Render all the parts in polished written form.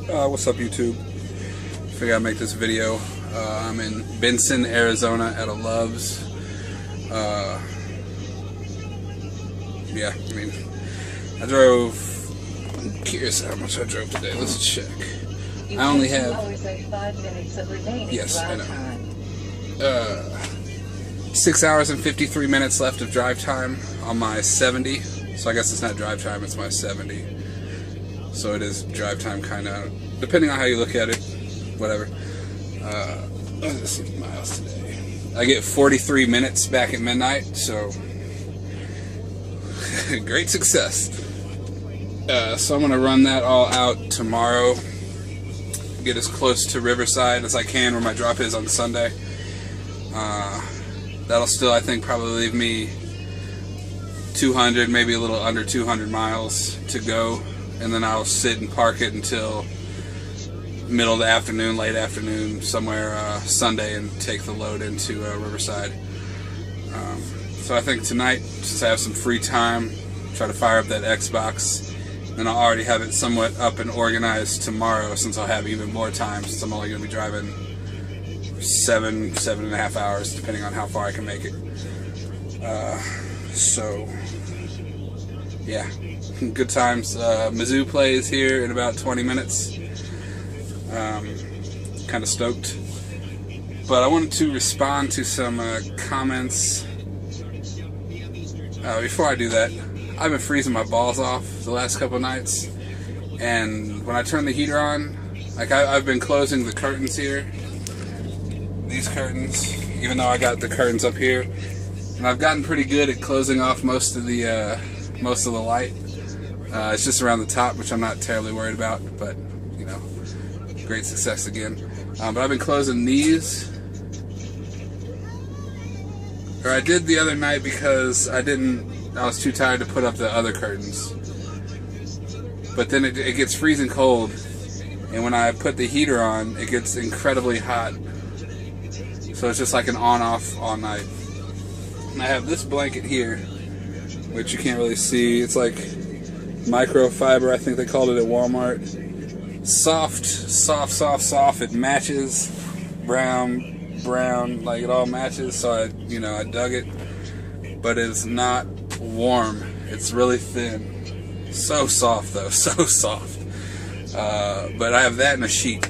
What's up, YouTube? Figured I'd make this video. I'm in Benson, Arizona at a Love's. Yeah, I mean, I drove, I'm curious how much I drove today. Let's check. I only have, 5 minutes of remaining yes, I know. time. 6 hours and 53 minutes left of drive time on my 70. So I guess it's not drive time, it's my 70. So it is drive time, kind of, depending on how you look at it, whatever. Let's see miles today. I get 43 minutes back at midnight, so great success. So I'm going to run that all out tomorrow. Get as close to Riverside as I can, where my drop is on Sunday. That'll still, I think, probably leave me 200, maybe a little under 200 miles to go. And then I'll sit and park it until middle of the afternoon, late afternoon, somewhere Sunday, and take the load into Riverside. So I think tonight, since I have some free time, try to fire up that Xbox. And I'll already have it somewhat up and organized tomorrow, since I'll have even more time, since I'm only going to be driving 7.5 hours, depending on how far I can make it. So, yeah, good times. Mizzou plays here in about 20 minutes. Kind of stoked. But I wanted to respond to some comments. Before I do that, I've been freezing my balls off the last couple of nights, and when I turn the heater on, like I've been closing the curtains here, these curtains, even though I got the curtains up here, and I've gotten pretty good at closing off most of the light. It's just around the top, which I'm not terribly worried about, but you know, great success again. But I've been closing these, or I did the other night because I was too tired to put up the other curtains. But then it gets freezing cold, and when I put the heater on, it gets incredibly hot. So it's just like an on-off all night. And I have this blanket here, which you can't really see. It's like microfiber, I think they called it at Walmart. Soft, soft, soft, soft. It matches. Brown, like it all matches. So I dug it. But it's not warm. It's really thin. So soft though, so soft. But I have that in a sheet.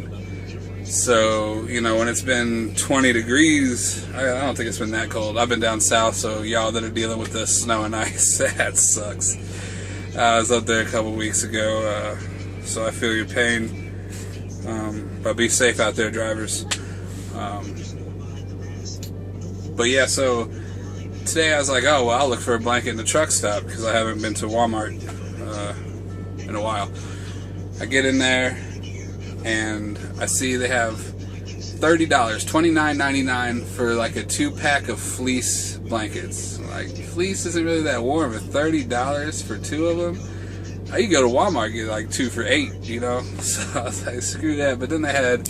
So, when it's been 20 degrees, I don't think it's been that cold. I've been down south, so y'all that are dealing with the snow and ice, that sucks. I was up there a couple weeks ago, so I feel your pain. But be safe out there, drivers. But yeah, so today I was like, oh, well, I'll look for a blanket in the truck stop, because I haven't been to Walmart in a while. I get in there, and I see they have $30, $29.99 for like a 2-pack of fleece blankets. Like, fleece isn't really that warm, but $30 for 2 of them? You go to Walmart and get like 2 for $8, So I was like, screw that. But then they had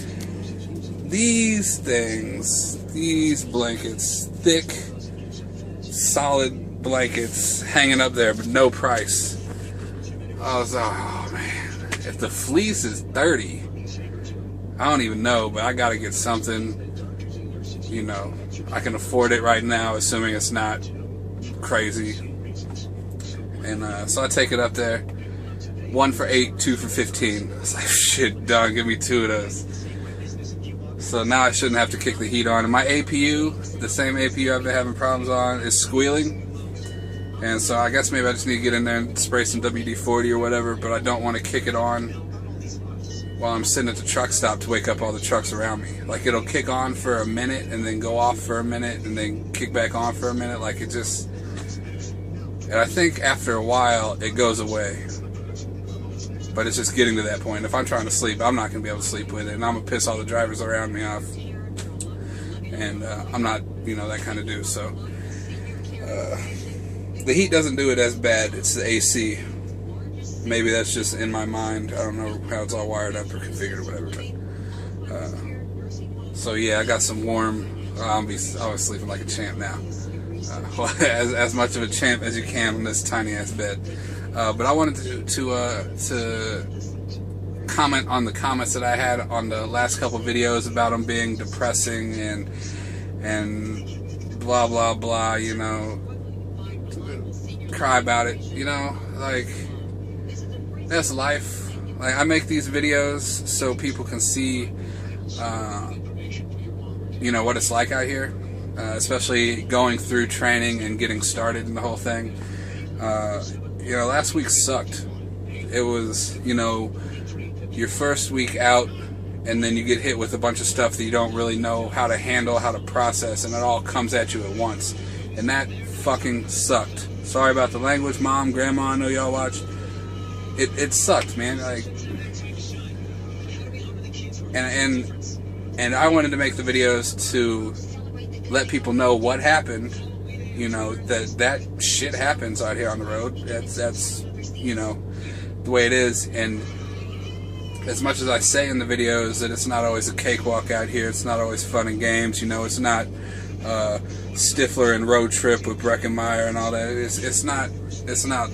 these things, these blankets, thick, solid blankets hanging up there, but no price. I was like, oh man, if the fleece is 30, I don't even know, but I gotta get something. I can afford it right now, assuming it's not crazy. And so I take it up there. 1 for $8, 2 for $15. I was like, shit, done, give me 2 of those. So now I shouldn't have to kick the heat on. And my APU, the same APU I've been having problems on, is squealing. And so I guess maybe I just need to get in there and spray some WD-40 or whatever, but I don't want to kick it on while I'm sitting at the truck stop to wake up all the trucks around me. Like, it'll kick on for a minute and then go off for a minute and then kick back on for a minute. Like, it just... And I think after a while, it goes away. But it's just getting to that point. If I'm trying to sleep, I'm not going to be able to sleep with it. And I'm going to piss all the drivers around me off. And I'm not, that kind of dude. So, the heat doesn't do it as bad. It's the AC. Maybe that's just in my mind. I don't know how it's all wired up or configured or whatever. But, so, yeah, I got some warm... I was sleeping like a champ now. As much of a champ as you can in this tiny-ass bed. But I wanted to comment on the comments that I had on the last couple videos about them being depressing and blah blah blah, you know, cry about it, you know, like, that's life. Like, I make these videos so people can see, you know, what it's like out here, especially going through training and getting started in the whole thing. You know, last week sucked. It was, you know, your first week out, and then you get hit with a bunch of stuff that you don't really know how to handle, how to process, and it all comes at you at once. And that fucking sucked. Sorry about the language, Mom, Grandma, I know y'all watch. It sucked, man. Like, and I wanted to make the videos to let people know what happened. You know, that shit happens out here on the road. That's you know, the way it is. And as much as I say in the videos that it's not always a cakewalk out here, it's not always fun and games, you know, it's not Stifler and Road Trip with Breckenmeyer and all that. It's not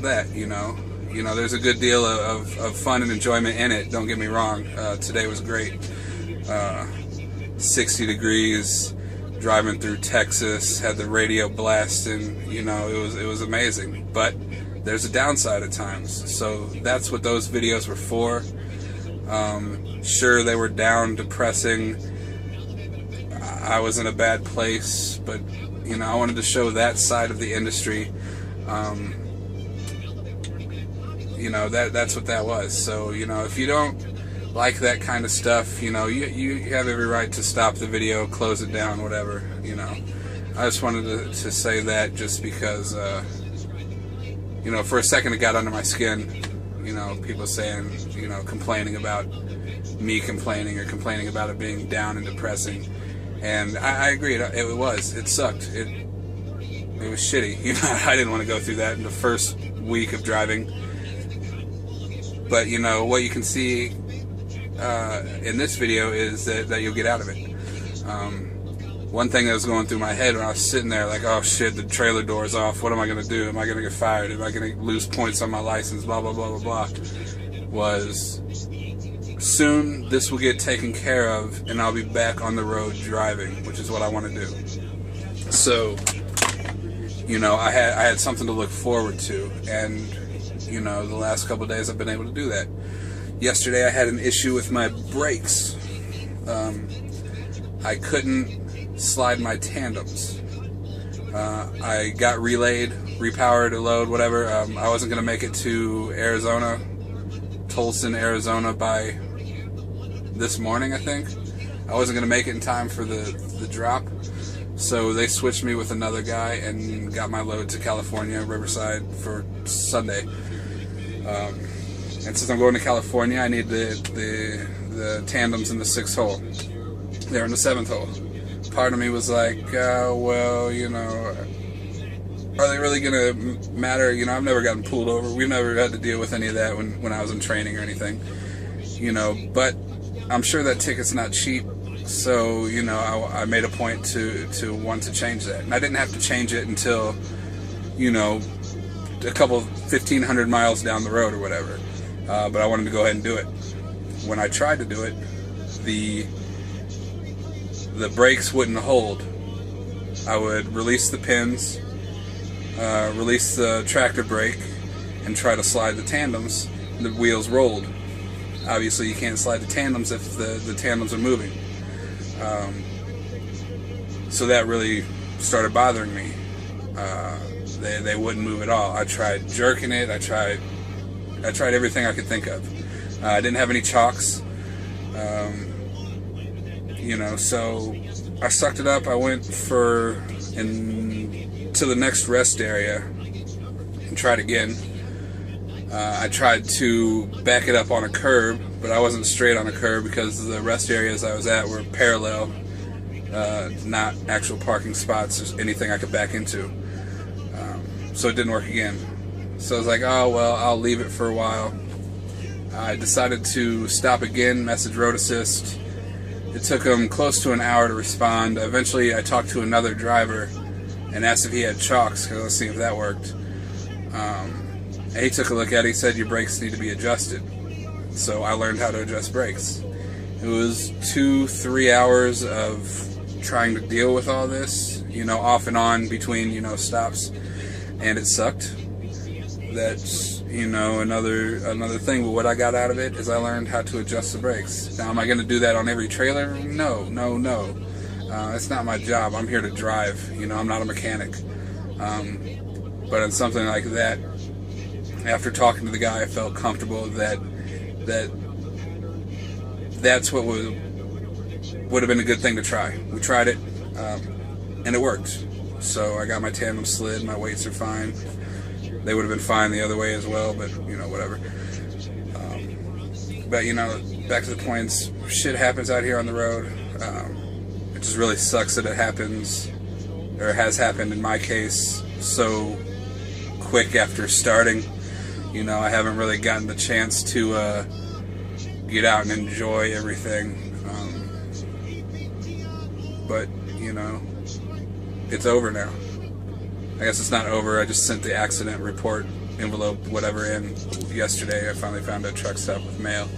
that, you know. You know, there's a good deal of fun and enjoyment in it, don't get me wrong. Today was great. 60 degrees, driving through Texas, had the radio blasting, you know, it was amazing. But there's a downside at times, so that's what those videos were for. Sure, they were down, depressing. I was in a bad place, but, you know, I wanted to show that side of the industry. You know, that's what that was. So, you know, if you don't like that kind of stuff, you know, you have every right to stop the video, close it down, whatever, you know. I just wanted to say that just because, you know, for a second it got under my skin. You know, people saying, you know, complaining about me complaining or complaining about it being down and depressing. And I agree, it sucked. It was shitty. You know, I didn't want to go through that in the first week of driving. But, you know, what you can see in this video is that you'll get out of it. One thing that was going through my head when I was sitting there, like, oh shit, the trailer door's off, what am I going to do? Am I going to get fired? Am I going to lose points on my license? Blah, blah, blah, blah, blah. Was, soon this will get taken care of, and I'll be back on the road driving, which is what I want to do. So, you know, I had something to look forward to, and, you know, the last couple of days I've been able to do that. Yesterday I had an issue with my brakes. I couldn't slide my tandems. I got relayed, repowered, a load, whatever. I wasn't going to make it to Arizona, Tolson, Arizona by this morning, I think. I wasn't going to make it in time for the drop. So they switched me with another guy and got my load to California, Riverside, for Sunday. And since I'm going to California, I need the tandems in the 6th hole. They're in the 7th hole. Part of me was like, well, you know, are they really going to matter? You know, I've never gotten pulled over. We've never had to deal with any of that when I was in training or anything. You know, but I'm sure that ticket's not cheap. So, you know, I made a point to want to change that. And I didn't have to change it until, you know, a couple 1,500 miles down the road or whatever. But I wanted to go ahead and do it. When I tried to do it, the brakes wouldn't hold. I would release the pins, release the tractor brake, and try to slide the tandems. The wheels rolled. Obviously, you can't slide the tandems if the tandems are moving. So that really started bothering me. They wouldn't move at all. I tried jerking it. I tried everything I could think of. I didn't have any chocks. You know, so I sucked it up. I went to the next rest area and tried again. I tried to back it up on a curb, but I wasn't straight on a curb because the rest areas I was at were parallel, not actual parking spots or anything I could back into. So it didn't work again. So I was like, oh, well, I'll leave it for a while. I decided to stop again, message Road Assist. It took them close to an hour to respond. Eventually, I talked to another driver and asked if he had chocks, because let's see if that worked. And he took a look at it. He said, your brakes need to be adjusted. So I learned how to adjust brakes. It was 2-3 hours of trying to deal with all this, off and on between, stops, and it sucked. That's, another thing. But what I got out of it is I learned how to adjust the brakes. Now, am I going to do that on every trailer? No. It's not my job. I'm here to drive. I'm not a mechanic. But on something like that, after talking to the guy, I felt comfortable that's what would have been a good thing to try. We tried it, and it worked. So I got my tandem slid. My weights are fine. They would have been fine the other way as well, but whatever. But back to the points. Shit happens out here on the road. It just really sucks that it happens, or has happened in my case, so quick after starting. I haven't really gotten the chance to get out and enjoy everything. But it's over now. I guess it's not over. I just sent the accident report envelope, whatever, in yesterday. I finally found a truck stop with mail.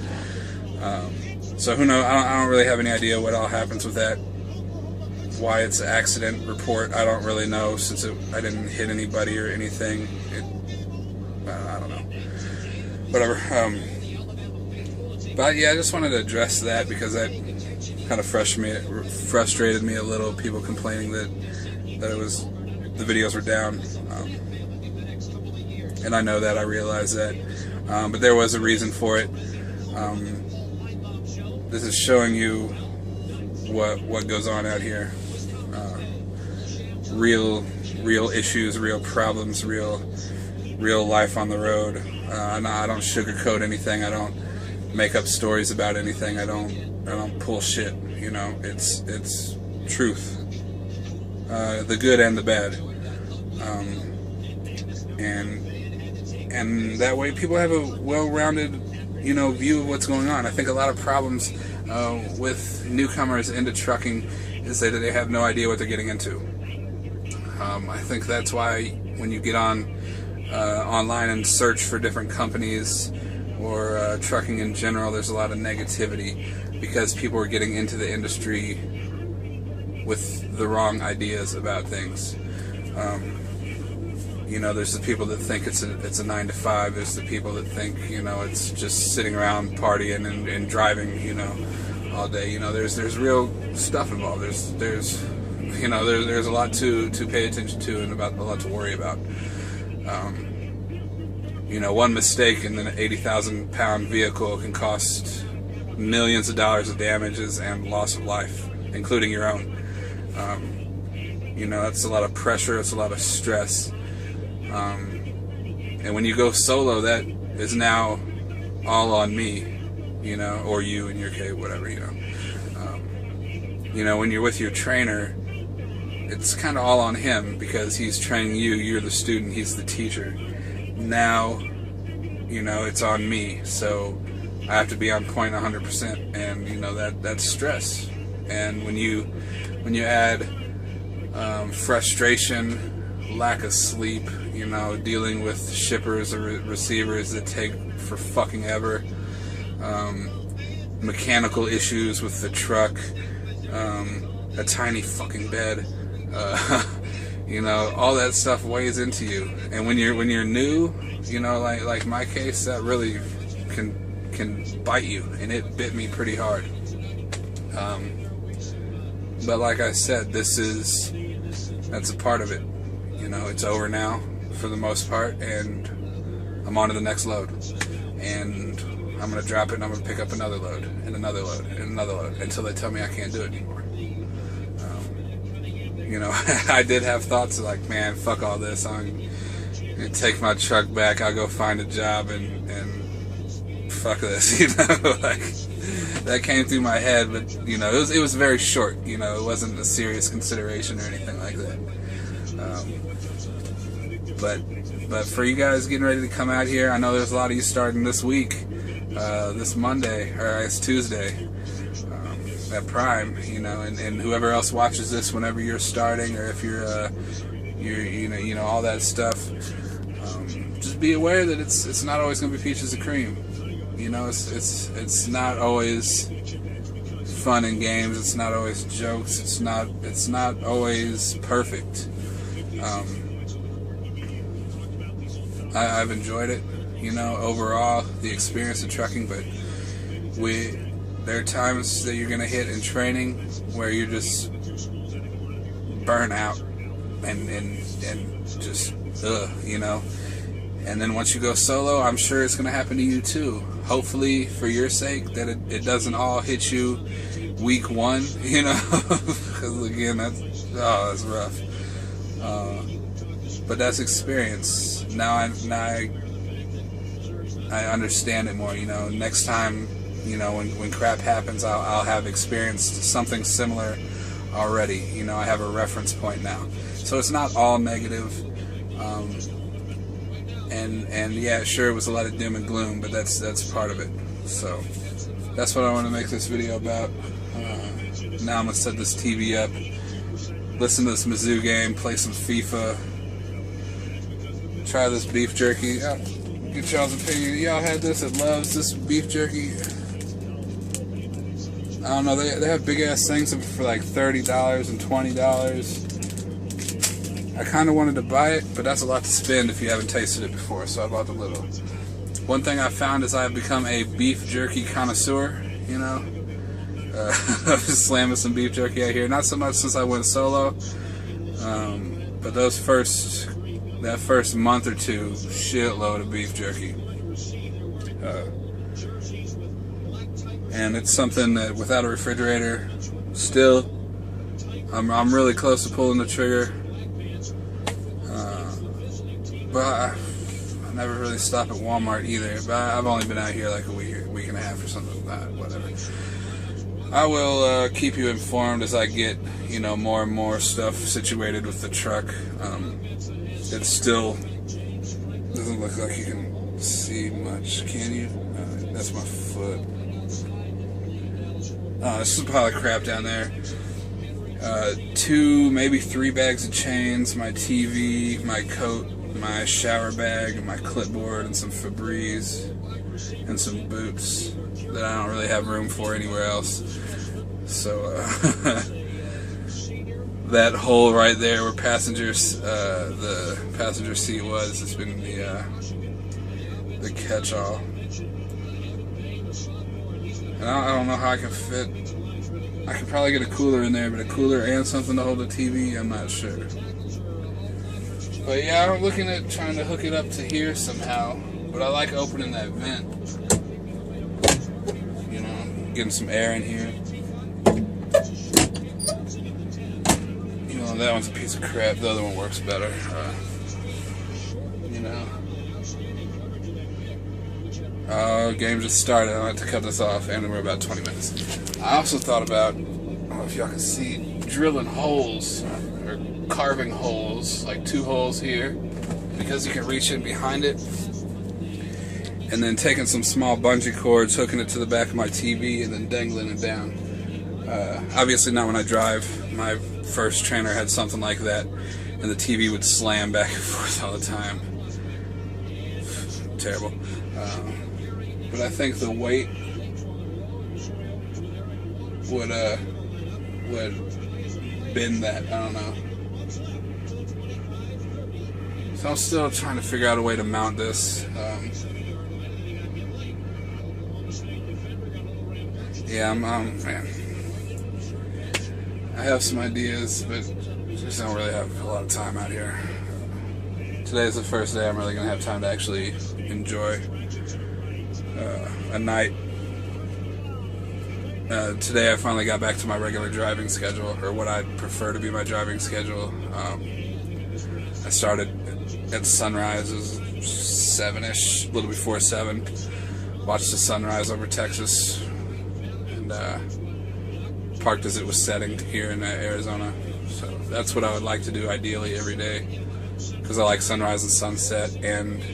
So who knows? I don't really have any idea what all happens with that. Why it's an accident report, I don't really know, since I didn't hit anybody or anything. I don't know. Whatever. But yeah, I just wanted to address that because that kind of frustrated me a little. People complaining that the videos were down, and I know that, I realize that, but there was a reason for it. This is showing you what goes on out here. Real issues, real problems, real life on the road. I don't sugarcoat anything. I don't make up stories about anything. I don't pull shit. It's truth. The good and the bad. And that way people have a well-rounded, view of what's going on. I think a lot of problems with newcomers into trucking is that they have no idea what they're getting into. I think that's why when you get online and search for different companies or trucking in general, there's a lot of negativity because people are getting into the industry with the wrong ideas about things. There's the people that think it's a 9 to 5. There's the people that think it's just sitting around partying and driving all day. There's real stuff involved. There's a lot to pay attention to and a lot to worry about. One mistake in an 80,000 pound vehicle can cost millions of dollars of damages and loss of life, including your own. That's a lot of pressure. It's a lot of stress. And when you go solo, that is now all on me, or you in your case, whatever, when you're with your trainer, it's kind of all on him because he's training you, you're the student, he's the teacher. Now, it's on me, so I have to be on point 100%, and, that's stress. And when you add frustration, lack of sleep, dealing with shippers or receivers that take for fucking ever, mechanical issues with the truck, a tiny fucking bed, all that stuff weighs into you. And when you're new, like my case, that really can bite you, and it bit me pretty hard. But like I said, that's a part of it. It's over now for the most part, and I'm on to the next load. And I'm going to drop it, and I'm going to pick up another load, and another load, and another load, until they tell me I can't do it anymore. I did have thoughts of like, man, fuck all this. I'm going to take my truck back. I'll go find a job and fuck this, like, that came through my head, but, it was very short, it wasn't a serious consideration or anything like that. But for you guys getting ready to come out here, I know there's a lot of you starting this week, this Monday, or it's Tuesday, at Prime, and whoever else watches this whenever you're starting, or if you're all that stuff, just be aware that it's not always going to be peaches and cream. You know, it's not always fun and games. It's not always jokes. It's not always perfect. I've enjoyed it, you know, overall, the experience of trucking, but there are times that you're going to hit in training where you're just burn out and just, you know. And then once you go solo, I'm sure it's going to happen to you too. Hopefully, for your sake, that it doesn't all hit you week one, you know, because again, that's rough. But that's experience. Now I understand it more, you know. Next time, you know, when crap happens, I'll have experienced something similar already. You know, I have a reference point now. So it's not all negative. And yeah, sure, it was a lot of doom and gloom, but that's part of it. So that's what I want to make this video about. Now I'm gonna set this TV up, listen to this Mizzou game, play some FIFA, try this beef jerky. Get y'all's opinion. Y'all had this at Love's, this beef jerky? I don't know, they have big ass things for like $30 and $20. I kind of wanted to buy it, but that's a lot to spend if you haven't tasted it before, so I bought the little. One thing I found is I've become a beef jerky connoisseur, you know. I've been slamming some beef jerky out here, not so much since I went solo, but that first month or two, shitload of beef jerky. And it's something that without a refrigerator, still, I'm really close to pulling the trigger. But I never really stop at Walmart either. But I've only been out here like a week and a half or something like that. Whatever. I will keep you informed as I get, you know, more and more stuff situated with the truck. It still doesn't look like you can see much, can you? That's my foot. This is a pile of crap down there. 2, maybe 3 bags of chains, my TV, my coat, my shower bag, and my clipboard, and some Febreze, and some boots that I don't really have room for anywhere else. So that hole right there where the passenger seat was, has been the catch-all. And I don't know how I can fit. I could probably get a cooler in there, but a cooler and something to hold the TV, I'm not sure. But yeah, I'm looking at trying to hook it up to here somehow. But I like opening that vent. You know, getting some air in here. You know, that one's a piece of crap. The other one works better. You know. Game just started. I have to cut this off, and we're about 20 minutes. I also thought about, I don't know if y'all can see, drilling holes, or carving holes, like 2 holes here, because you can reach in behind it, and then taking some small bungee cords, hooking it to the back of my TV, and then dangling it down. Obviously not when I drive. My first trainer had something like that, and the TV would slam back and forth all the time. Terrible. But I think the weight would bend that. I don't know. So I'm still trying to figure out a way to mount this. Yeah, man. I have some ideas, but just don't really have a lot of time out here. Today's the first day I'm really going to have time to actually enjoy a night. Today I finally got back to my regular driving schedule, or what I'd prefer to be my driving schedule. I started at sunrise, it was 7-ish, a little before 7. Watched the sunrise over Texas, and parked as it was setting here in Arizona. So that's what I would like to do ideally every day, because I like sunrise and sunset, and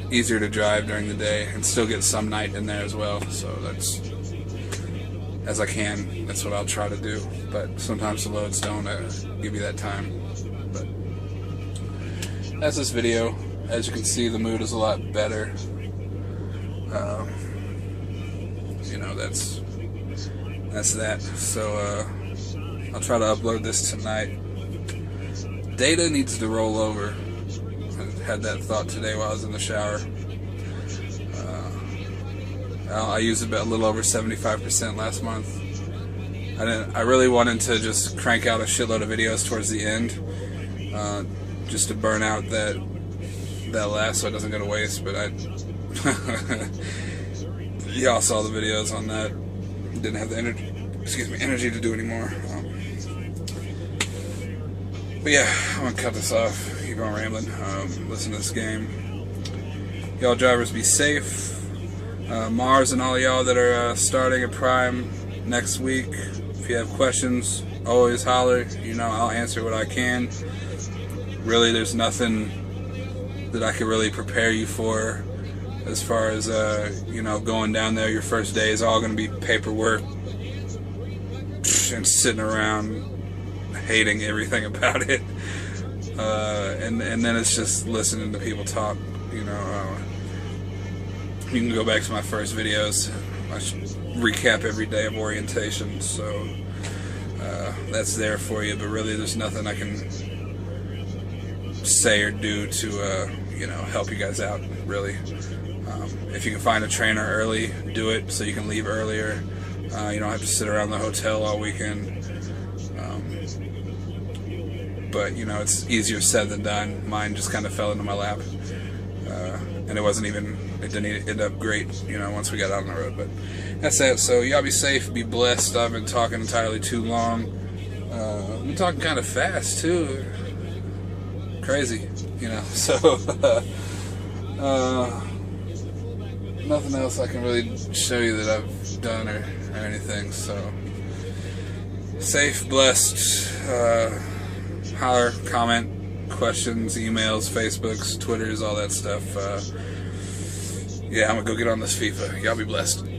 easier to drive during the day and still get some night in there as well. So that's, as I can, that's what I'll try to do. But sometimes the loads don't give you that time. But that's this video. as you can see, the mood is a lot better. You know, that's that. So I'll try to upload this tonight. Data needs to roll over. I had that thought today while I was in the shower. I used about a little over 75% last month. I really wanted to just crank out a shitload of videos towards the end, just to burn out that last so it doesn't go to waste. But y'all saw the videos on that. Didn't have the energy to do anymore. But yeah, I'm gonna cut this off. Keep on rambling. Listen to this game. Y'all drivers be safe. Mars and all y'all that are starting at Prime next week. If you have questions, always holler. You know, I'll answer what I can. Really, there's nothing that I could really prepare you for as far as, you know, going down there. Your first day is all going to be paperwork and sitting around hating everything about it. And then it's just listening to people talk, you know. You can go back to my first videos. I should recap every day of orientation, so that's there for you. But really, there's nothing I can say or do to, you know, help you guys out, really. If you can find a trainer early, do it so you can leave earlier. You don't have to sit around the hotel all weekend. But, you know, it's easier said than done. Mine just kind of fell into my lap. And it didn't end up great, you know, once we got out on the road. But that's it. So y'all be safe, be blessed. I've been talking entirely too long. I've been talking kind of fast too. Crazy, you know. So nothing else I can really show you that I've done or anything. So safe, blessed. Holler, comment, questions, emails, Facebooks, Twitters, all that stuff. Yeah, I'm gonna go get on this FIFA. Y'all be blessed.